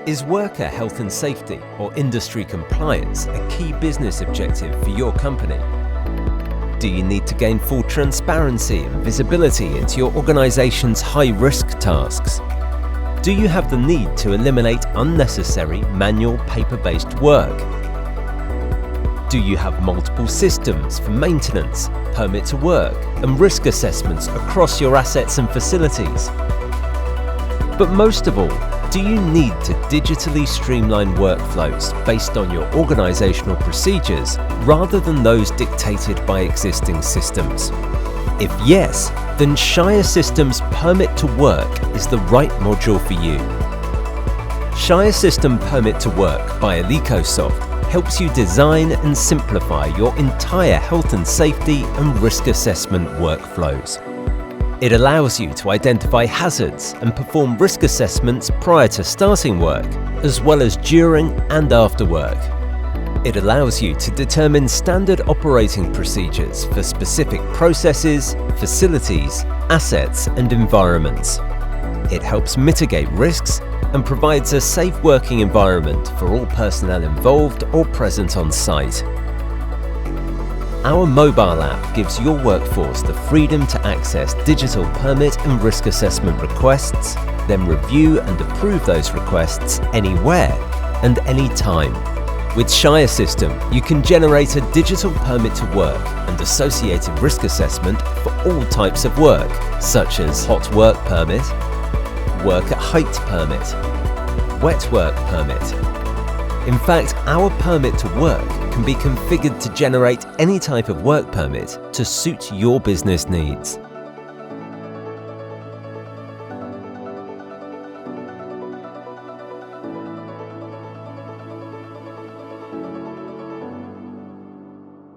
Is worker health and safety or industry compliance a key business objective for your company? Do you need to gain full transparency and visibility into your organization's high-risk tasks? Do you have the need to eliminate unnecessary manual paper-based work? Do you have multiple systems for maintenance, permit to work, and risk assessments across your assets and facilities? But most of all, do you need to digitally streamline workflows based on your organizational procedures rather than those dictated by existing systems? If yes, then ShireSystem's Permit to Work is the right module for you. ShireSystem Permit to Work by Elecosoft helps you design and simplify your entire health and safety and risk assessment workflows. It allows you to identify hazards and perform risk assessments prior to starting work, as well as during and after work. It allows you to determine standard operating procedures for specific processes, facilities, assets, and environments. It helps mitigate risks and provides a safe working environment for all personnel involved or present on site. Our mobile app gives your workforce the freedom to access digital permit and risk assessment requests, then review and approve those requests anywhere and anytime. With ShireSystem, you can generate a digital permit to work and associated risk assessment for all types of work, such as hot work permit, work at height permit, wet work permit. In fact, our permit to work can be configured to generate any type of work permit to suit your business needs.